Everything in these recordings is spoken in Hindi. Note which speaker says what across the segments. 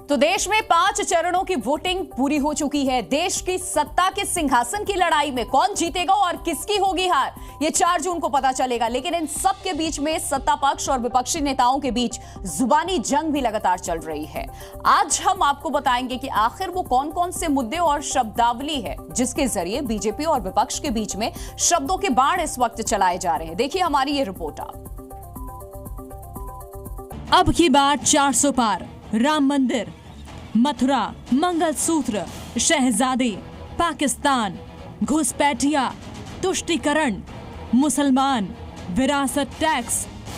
Speaker 1: तो देश में 5 चरणों की वोटिंग पूरी हो चुकी है। देश की सत्ता के सिंहासन की लड़ाई में कौन जीतेगा और किसकी होगी हार, ये 4 जून को पता चलेगा। लेकिन इन सब के बीच में सत्ता पक्ष और विपक्षी नेताओं के बीच जुबानी जंग भी लगातार चल रही है। आज हम आपको बताएंगे कि आखिर वो कौन कौन से मुद्दे और शब्दावली है जिसके जरिए बीजेपी और विपक्ष के बीच में शब्दों के बाण इस वक्त चलाए जा रहे हैं। देखिए हमारी ये रिपोर्ट।
Speaker 2: अब की बात 400 पार, राम मंदिर, मथुरा, मंगलसूत्र, शहजादे, पाकिस्तान, घुसपैठिया, तुष्टीकरण, मुसलमान, विरासत टैक्स,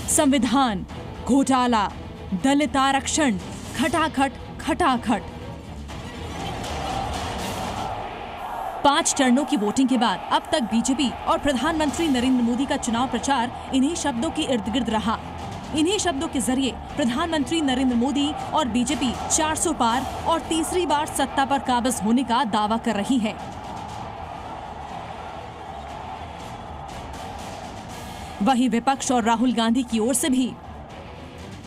Speaker 2: संविधान, घोटाला, दलित आरक्षण, खटाखट खटाखट। 5 चरणों की वोटिंग के बाद अब तक बीजेपी और प्रधानमंत्री नरेंद्र मोदी का चुनाव प्रचार इन्हीं शब्दों के इर्द गिर्द रहा। इन्हीं शब्दों के जरिए प्रधानमंत्री नरेंद्र मोदी और बीजेपी 400 पार और तीसरी बार सत्ता पर काबिज होने का दावा कर रही है। वहीं विपक्ष और राहुल गांधी की ओर से भी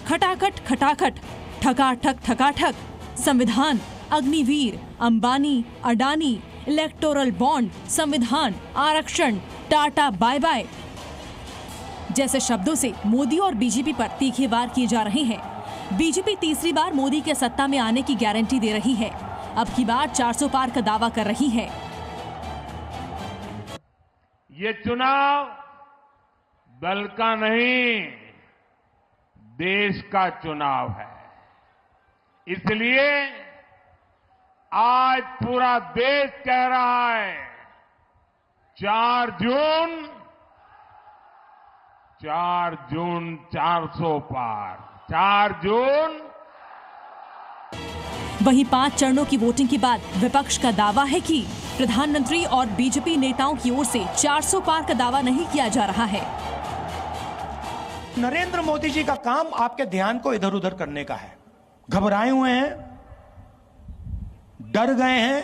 Speaker 2: खटाखट खटाखट, ठकाठक ठकाठक, संविधान, अग्निवीर, अंबानी, अडानी, इलेक्टोरल बॉन्ड, संविधान, आरक्षण, टाटा बाय बाय जैसे शब्दों से मोदी और बीजेपी पर तीखे वार किए जा रहे हैं। बीजेपी तीसरी बार मोदी के सत्ता में आने की गारंटी दे रही है। अब की बार 400 पार का दावा कर रही है।
Speaker 3: ये चुनाव दल का नहीं, देश का चुनाव है। इसलिए आज पूरा देश कह रहा है 4 जून 400 पार, 4 जून।
Speaker 2: वहीं 5 चरणों की वोटिंग के बाद विपक्ष का दावा है कि प्रधानमंत्री और बीजेपी नेताओं की ओर से 400 पार का दावा नहीं किया जा रहा है।
Speaker 4: नरेंद्र मोदी जी का काम आपके ध्यान को इधर उधर करने का है। घबराए हुए हैं, डर गए हैं,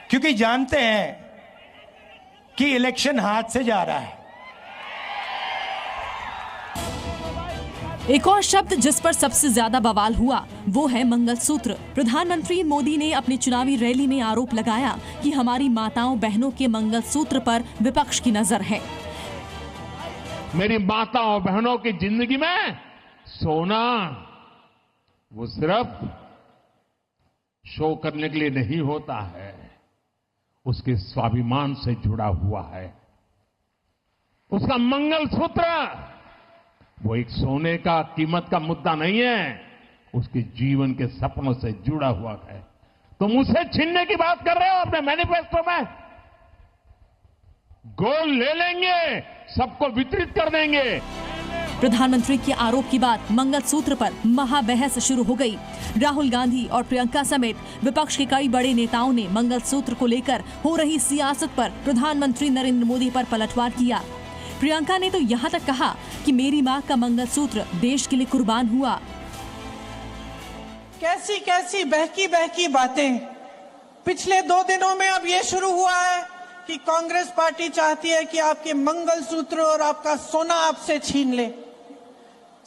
Speaker 4: क्योंकि जानते हैं कि इलेक्शन हाथ से जा रहा है।
Speaker 2: एक और शब्द जिस पर सबसे ज्यादा बवाल हुआ वो है मंगलसूत्र। प्रधानमंत्री मोदी ने अपनी चुनावी रैली में आरोप लगाया कि हमारी माताओं बहनों के मंगलसूत्र पर विपक्ष की नजर है।
Speaker 3: मेरी माताओं बहनों की जिंदगी में सोना वो सिर्फ शो करने के लिए नहीं होता है, उसके स्वाभिमान से जुड़ा हुआ है। उसका मंगलसूत्र वो एक सोने का कीमत का मुद्दा नहीं है, उसके जीवन के सपनों से जुड़ा हुआ है। तुम उसे छीनने की बात कर रहे हो अपने मैनिफेस्टो में। गोल्ड ले लेंगे, सबको वितरित कर देंगे।
Speaker 2: प्रधानमंत्री के आरोप के बाद मंगलसूत्र पर महाबहस शुरू हो गई। राहुल गांधी और प्रियंका समेत विपक्ष के कई बड़े नेताओं ने मंगलसूत्र को लेकर हो रही सियासत पर प्रधानमंत्री नरेंद्र मोदी पर पलटवार किया। प्रियंका ने तो यहाँ तक कहा कि मेरी मां का मंगलसूत्र देश के लिए कुर्बान हुआ।
Speaker 5: कैसी कैसी बहकी बहकी बातें पिछले 2 दिनों में अब ये शुरू हुआ है कि कांग्रेस पार्टी चाहती है कि आपके मंगलसूत्र और आपका सोना आपसे छीन ले।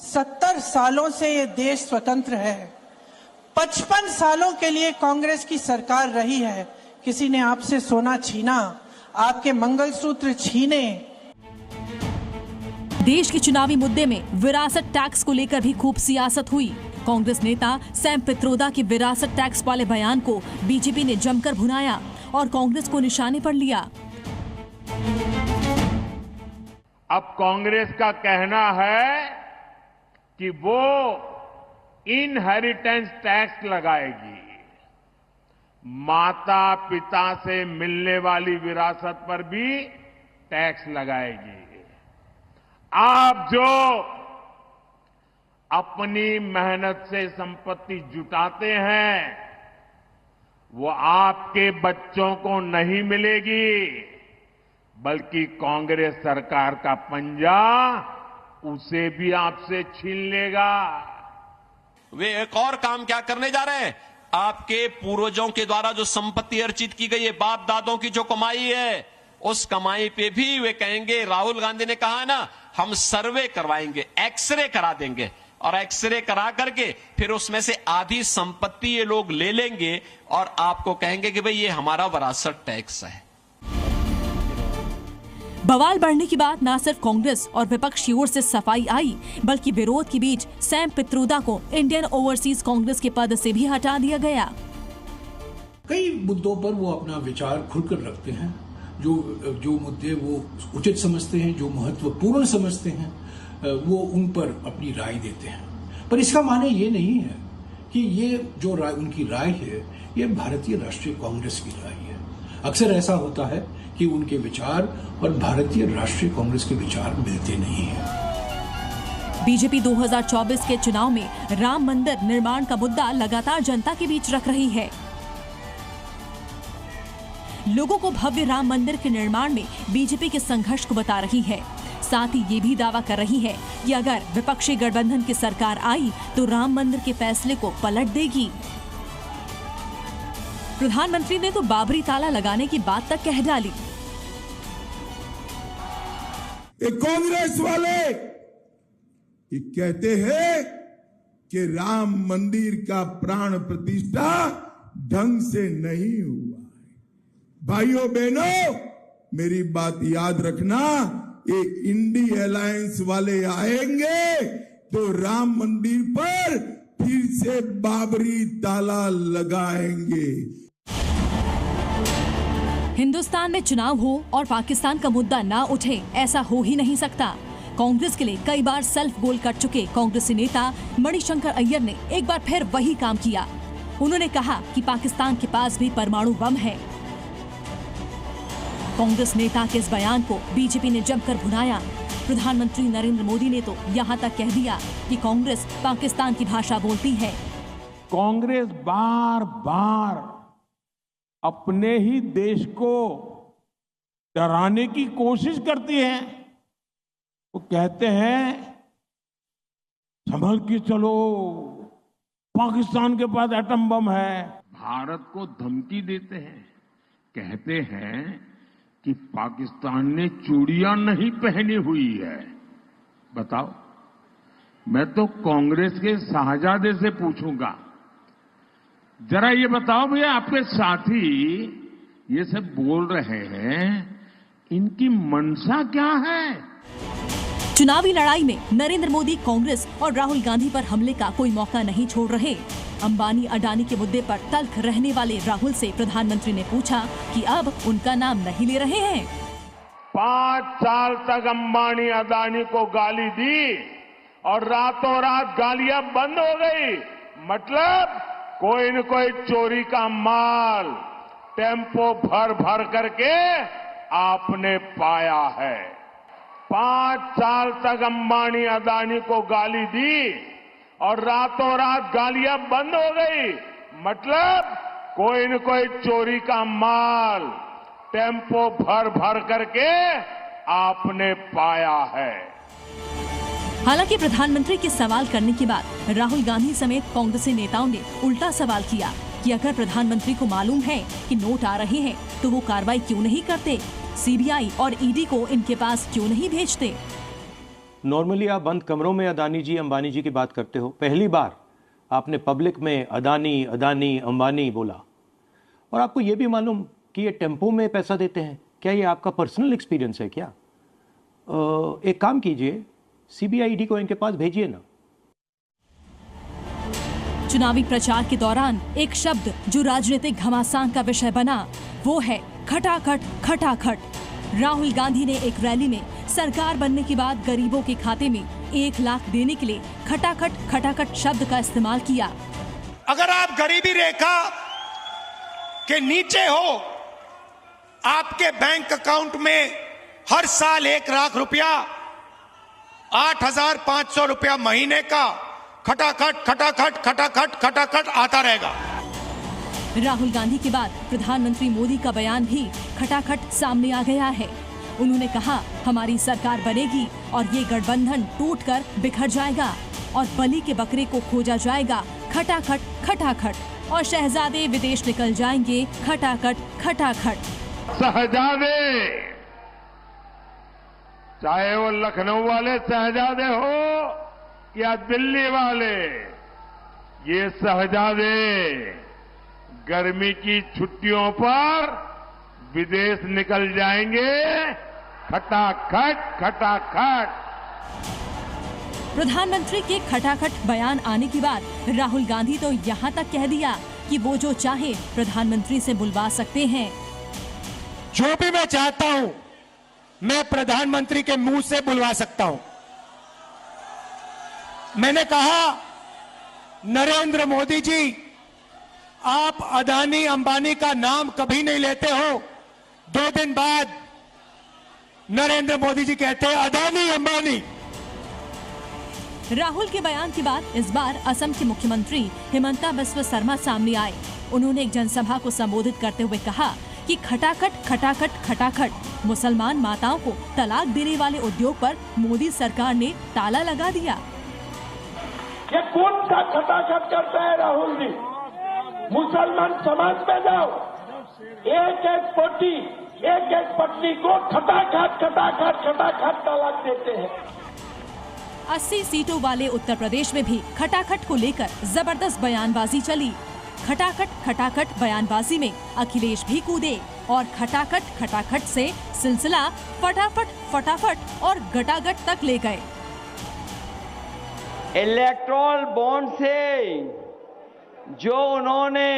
Speaker 5: 70 सालों से ये देश स्वतंत्र है। 55 सालों के लिए कांग्रेस की सरकार रही है। किसी ने आपसे सोना छीना, आपके मंगलसूत्र छीने।
Speaker 2: देश के चुनावी मुद्दे में विरासत टैक्स को लेकर भी खूब सियासत हुई। कांग्रेस नेता सैम पित्रोदा के विरासत टैक्स वाले बयान को बीजेपी ने जमकर भुनाया और कांग्रेस को निशाने पर लिया।
Speaker 3: अब कांग्रेस का कहना है कि वो इनहेरिटेंस टैक्स लगाएगी, माता पिता से मिलने वाली विरासत पर भी टैक्स लगाएगी। आप जो अपनी मेहनत से संपत्ति जुटाते हैं वो आपके बच्चों को नहीं मिलेगी, बल्कि कांग्रेस सरकार का पंजा उसे भी आपसे छीन लेगा।
Speaker 6: वे एक और काम क्या करने जा रहे हैं? आपके पूर्वजों के द्वारा जो संपत्ति अर्जित की गई है, बाप दादों की जो कमाई है, उस कमाई पे भी वे कहेंगे, राहुल गांधी ने कहा ना, हम सर्वे करवाएंगे, एक्सरे करा देंगे और एक्सरे करा करके फिर उसमें से आधी संपत्ति ये लोग ले लेंगे और आपको कहेंगे कि भाई ये हमारा विरासत टैक्स है।
Speaker 2: बवाल बढ़ने की बात न सिर्फ कांग्रेस और विपक्ष की ओर से सफाई आई, बल्कि विरोध के बीच सैम पित्रोदा को इंडियन ओवरसीज कांग्रेस के पद से भी हटा दिया गया।
Speaker 7: कई मुद्दों पर वो अपना विचार खुलकर रखते हैं, जो मुद्दे वो उचित समझते हैं, जो महत्वपूर्ण समझते हैं, वो उन पर अपनी राय देते हैं। पर इसका माने ये नहीं है कि ये जो राय उनकी राय है ये भारतीय राष्ट्रीय कांग्रेस की राय है। अक्सर ऐसा होता है कि उनके विचार और भारतीय राष्ट्रीय कांग्रेस के विचार मिलते नहीं हैं।
Speaker 2: बीजेपी 2024 के चुनाव में राम मंदिर निर्माण का मुद्दा लगातार जनता के बीच रख रही है। लोगों को भव्य राम मंदिर के निर्माण में बीजेपी के संघर्ष को बता रही है। साथ ही ये भी दावा कर रही है कि अगर विपक्षी गठबंधन की सरकार आई तो राम मंदिर के फैसले को पलट देगी। प्रधानमंत्री ने तो बाबरी ताला लगाने की बात तक कह डाली।
Speaker 8: कांग्रेस वाले ये कहते हैं कि राम मंदिर का प्राण प्रतिष्ठा ढंग से नहीं हुआ है। भाइयों बहनों, मेरी बात याद रखना, ये इंडी अलायंस वाले आएंगे तो राम मंदिर पर फिर से बाबरी ताला लगाएंगे।
Speaker 2: हिंदुस्तान में चुनाव हो और पाकिस्तान का मुद्दा ना उठे, ऐसा हो ही नहीं सकता। कांग्रेस के लिए कई बार सेल्फ गोल कर चुके कांग्रेसी नेता मणिशंकर अय्यर ने एक बार फिर वही काम किया। उन्होंने कहा कि पाकिस्तान के पास भी परमाणु बम है। कांग्रेस नेता के इस बयान को बीजेपी ने जमकर भुनाया। प्रधानमंत्री नरेंद्र मोदी ने तो यहाँ तक कह दिया कि कांग्रेस पाकिस्तान की भाषा बोलती है।
Speaker 3: कांग्रेस बार बार अपने ही देश को डराने की कोशिश करती है। वो कहते हैं संभल के चलो, पाकिस्तान के पास एटम बम है। भारत को धमकी देते हैं, कहते हैं कि पाकिस्तान ने चूड़ियां नहीं पहनी हुई है। बताओ, मैं तो कांग्रेस के शाहजादे से पूछूंगा, जरा ये बताओ भैया, आपके साथी ये सब बोल रहे हैं, इनकी मंशा क्या है?
Speaker 2: चुनावी लड़ाई में नरेंद्र मोदी कांग्रेस और राहुल गांधी पर हमले का कोई मौका नहीं छोड़ रहे। अंबानी अडानी के मुद्दे पर तल्ख रहने वाले राहुल से प्रधानमंत्री ने पूछा कि अब उनका नाम नहीं ले रहे हैं।
Speaker 3: 5 साल तक अंबानी अडानी को गाली दी और रातों रात गालियां बंद हो गई। मतलब कोई न कोई चोरी का माल टेम्पो भर भर करके आपने पाया है। 5 साल तक अंबानी अडानी को गाली दी और रातों रात गालियां बंद हो गई। मतलब कोई न कोई चोरी का माल टेम्पो भर भर करके आपने पाया है।
Speaker 2: हालांकि प्रधानमंत्री के सवाल करने के बाद राहुल गांधी समेत कांग्रेसी नेताओं ने उल्टा सवाल किया कि अगर प्रधानमंत्री को मालूम है कि नोट आ रहे हैं तो वो कार्रवाई क्यों नहीं करते, सीबीआई और ईडी को इनके पास क्यों नहीं भेजते।
Speaker 9: नॉर्मली आप बंद कमरों में अदानी जी अंबानी जी की बात करते हो, पहली बार आपने पब्लिक में अदानी अदानी अंबानी बोला। और आपको ये भी मालूम कि ये टेम्पो में पैसा देते हैं। क्या ये आपका पर्सनल एक्सपीरियंस है क्या? एक काम कीजिए, सीबीआई ईडी को इनके पास भेजिए ना।
Speaker 2: चुनावी प्रचार के दौरान एक शब्द जो राजनीतिक घमासान का विषय बना वो है खटाखट खटाखट। राहुल गांधी ने एक रैली में सरकार बनने के बाद गरीबों के खाते में 1 लाख देने के लिए खटाखट खटाखट शब्द का इस्तेमाल किया।
Speaker 4: अगर आप गरीबी रेखा के नीचे हो, आपके बैंक अकाउंट में हर साल 1 लाख रुपया, 8,500 रुपया महीने का खटाखट खटाखट खटाखट खटाखट आता रहेगा।
Speaker 2: राहुल गांधी के बाद प्रधानमंत्री मोदी का बयान भी खटाखट सामने आ गया है। उन्होंने कहा हमारी सरकार बनेगी और ये गठबंधन टूटकर बिखर जाएगा और बलि के बकरे को खोजा जाएगा खटाखट खटाखट और शहजादे विदेश निकल जाएंगे खटाखट खटाखट।
Speaker 3: शहजादे, चाहे वो लखनऊ वाले शहजादे हो क्या दिल्ली वाले ये शहजादे गर्मी की छुट्टियों पर विदेश निकल जाएंगे? खटाखट खटाखट।
Speaker 2: प्रधानमंत्री के खटाखट बयान आने के बाद राहुल गांधी तो यहाँ तक कह दिया कि वो जो चाहे प्रधानमंत्री से बुलवा सकते हैं।
Speaker 4: जो भी मैं चाहता हूं मैं प्रधानमंत्री के मुंह से बुलवा सकता हूं। मैंने कहा, नरेंद्र मोदी जी, आप अदानी अंबानी का नाम कभी नहीं लेते हो। 2 दिन बाद नरेंद्र मोदी जी कहते हैं अदानी अंबानी।
Speaker 2: राहुल के बयान के बाद इस बार असम के मुख्यमंत्री हिमंता बिस्वा शर्मा सामने आए। उन्होंने एक जनसभा को संबोधित करते हुए कहा कि खटाखट खटाखट खटाखट, मुसलमान माताओं को तलाक देने वाले उद्योग पर मोदी सरकार ने ताला लगा दिया।
Speaker 10: ये कौन सा खटाखट करता है राहुल जी? मुसलमान समाज में जाओ, एक एक पति, एक एक पत्नी को खटाखट खटाखट खटाखट तलाक देते हैं।
Speaker 2: 80 सीटों वाले उत्तर प्रदेश में भी खटाखट को लेकर जबरदस्त बयानबाजी चली। खटाखट खटाखट बयानबाजी में अखिलेश भी कूदे और खटाखट खटाखट से सिलसिला फटाफट फटाफट और गटागट तक ले गए।
Speaker 11: इलेक्ट्रोल बॉन्ड से जो उन्होंने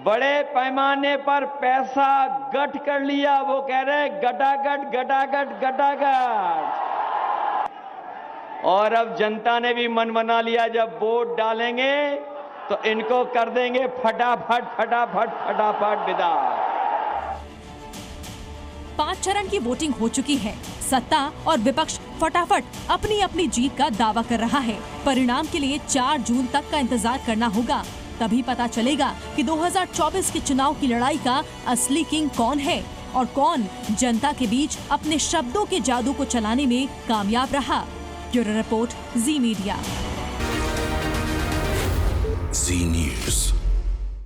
Speaker 11: बड़े पैमाने पर पैसा गठ कर लिया, वो कह रहे गटागट गटागट गटागट। और अब जनता ने भी मन बना लिया, जब वोट डालेंगे तो इनको कर देंगे फटाफट फटाफट फटाफट विदा।
Speaker 2: 5 चरण की वोटिंग हो चुकी है। सत्ता और विपक्ष फटाफट अपनी अपनी जीत का दावा कर रहा है। परिणाम के लिए 4 जून तक का इंतजार करना होगा, तभी पता चलेगा कि 2024 के चुनाव की लड़ाई का असली किंग कौन है और कौन जनता के बीच अपने शब्दों के जादू को चलाने में कामयाब रहा। ब्यूरो रिपोर्ट, जी मीडिया।
Speaker 12: जी न्यूज़।